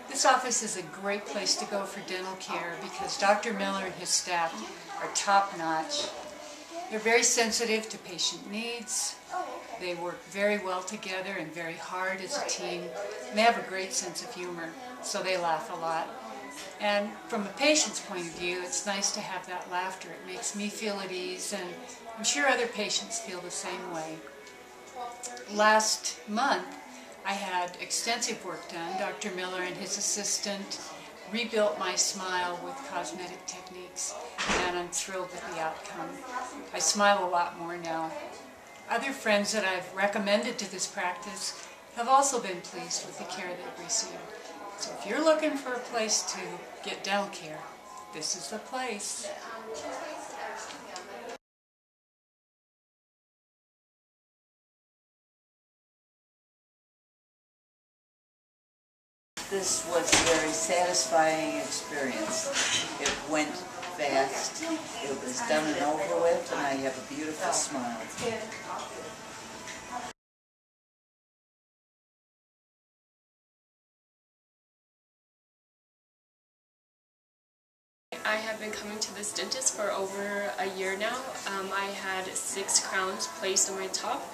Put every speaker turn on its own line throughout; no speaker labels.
This office is a great place to go for dental care because Dr. Miller and his staff are top-notch. They're very sensitive to patient needs. They work very well together and very hard as a team. And they have a great sense of humor, so they laugh a lot. And from a patient's point of view, it's nice to have that laughter. It makes me feel at ease, and I'm sure other patients feel the same way. Last month, I had extensive work done. Dr. Miller and his assistant rebuilt my smile with cosmetic techniques, and I'm thrilled with the outcome. I smile a lot more now. Other friends that I've recommended to this practice have also been pleased with the care they've received. So if you're looking for a place to get dental care, this is the place.
This was a very satisfying experience. It went fast, it was done and over with, and I have a beautiful smile.
I have been coming to this dentist for over a year now. I had 6 crowns placed on my top,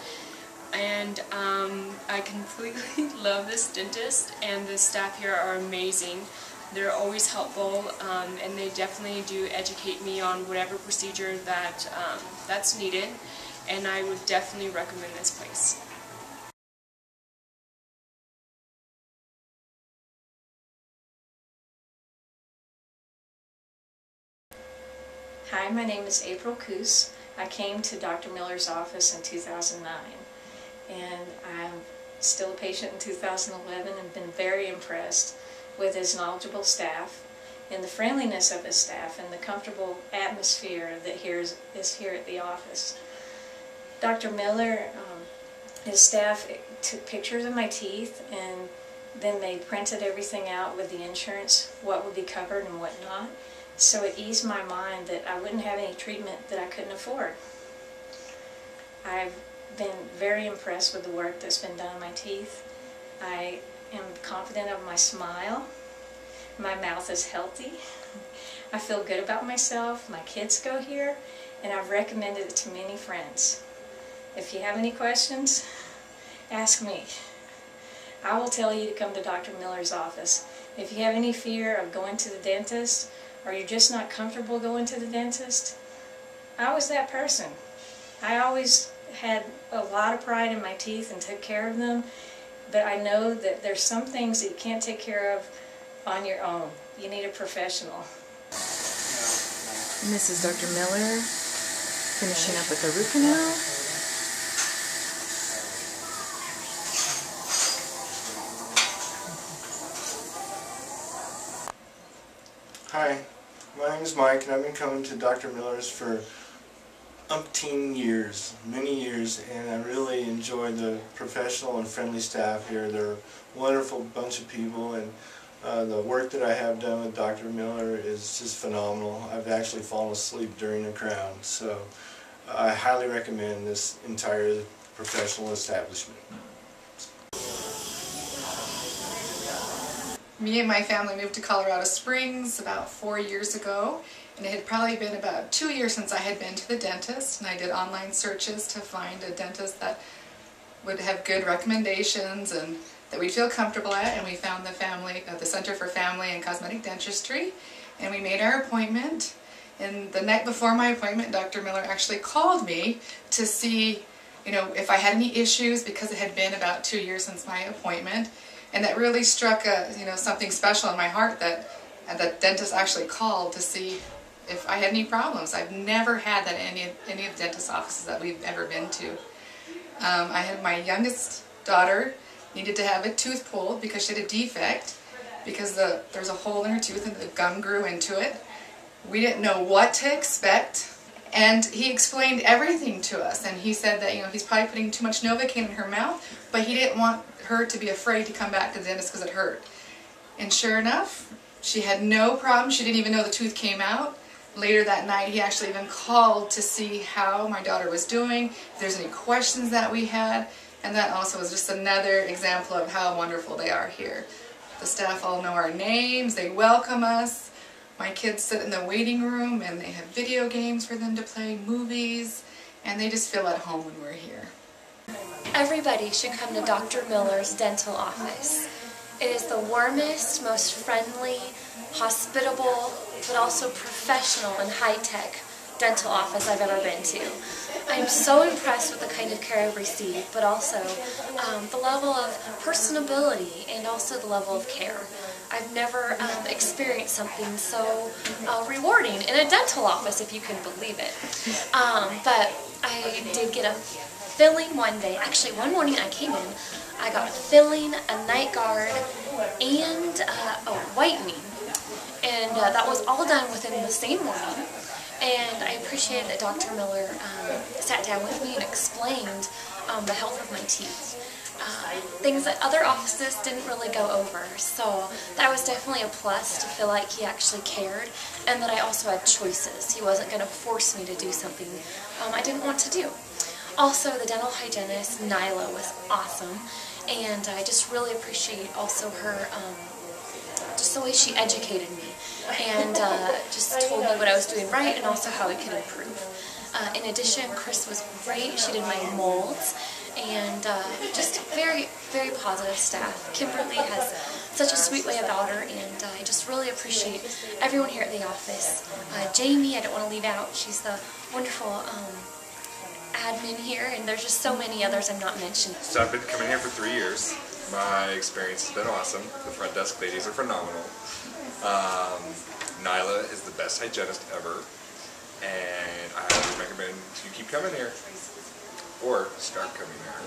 and I completely love this dentist, and the staff here are amazing. They're always helpful, and they definitely do educate me on whatever procedure that's needed, and I would definitely recommend this place.
Hi, my name is April Coos. I came to Dr. Miller's office in 2009, and I'm still a patient in 2011 and been very impressed with his knowledgeable staff and the friendliness of his staff and the comfortable atmosphere that is here at the office. Dr. Miller, his staff took pictures of my teeth, and then they printed everything out with the insurance, what would be covered and what not. So it eased my mind that I wouldn't have any treatment that I couldn't afford. I've been very impressed with the work that's been done on my teeth. I am confident of my smile. My mouth is healthy. I feel good about myself. My kids go here, and I've recommended it to many friends. If you have any questions, ask me. I will tell you to come to Dr. Miller's office. If you have any fear of going to the dentist, or you're just not comfortable going to the dentist, I was that person. I always had a lot of pride in my teeth and took care of them, but I know that there's some things that you can't take care of on your own. You need a professional.
This is Dr. Miller finishing up with the root canal.
Hi, my name is Mike, and I've been coming to Dr. Miller's for umpteen years, many years, and I really enjoy the professional and friendly staff here. They're a wonderful bunch of people, and the work that I have done with Dr. Miller is just phenomenal. I've actually fallen asleep during a crown, so I highly recommend this entire professional establishment.
Me and my family moved to Colorado Springs about 4 years ago, and it had probably been about 2 years since I had been to the dentist, and I did online searches to find a dentist that would have good recommendations and that we'd feel comfortable at, and we found the Center for Family and Cosmetic Dentistry, and we made our appointment. And the night before my appointment, Dr. Miller actually called me to see, if I had any issues, because it had been about 2 years since my appointment. And that really struck something special in my heart that the dentist actually called to see if I had any problems. I've never had that in any of the dentist offices that we've ever been to. I had my youngest daughter needed to have a tooth pulled because she had a defect, because there's a hole in her tooth and the gum grew into it. We didn't know what to expect, and he explained everything to us, and he said that he's probably putting too much Novocaine in her mouth, but he didn't want her to be afraid to come back to the dentist because it hurt. And sure enough, she had no problem. She didn't even know the tooth came out. Later that night, he actually even called to see how my daughter was doing, if there's any questions that we had, and that also was just another example of how wonderful they are here. The staff all know our names, they welcome us. My kids sit in the waiting room and they have video games for them to play, movies, and they just feel at home when we're here.
Everybody should come to Dr. Miller's dental office. It is the warmest, most friendly, hospitable, but also professional and high-tech dental office I've ever been to. I am so impressed with the kind of care I've received, but also the level of personability and also the level of care. I've never experienced something so rewarding in a dental office, if you can believe it. But I did get a filling one day. Actually, one morning I came in, I got a filling, a night guard, and a whitening. And that was all done within the same morning. And I appreciated that Dr. Miller sat down with me and explained the health of my teeth. Things that other offices didn't really go over. So that was definitely a plus to feel like he actually cared and that I also had choices. He wasn't going to force me to do something I didn't want to do. Also, the dental hygienist, Nyla, was awesome. And I just really appreciate also her, just the way she educated me and just told me what I was doing right and also how I could improve. In addition, Chris was great. She did my molds and just very, very positive staff. Kimberly has such a sweet way about her, and I just really appreciate everyone here at the office. Jamie, I don't want to leave out. She's the wonderful admin here, and there's just so many others I'm not mentioning.
So I've been coming here for 3 years. My experience has been awesome. The front desk ladies are phenomenal. Nyla is the best hygienist ever, and I highly recommend you keep coming here or start coming here.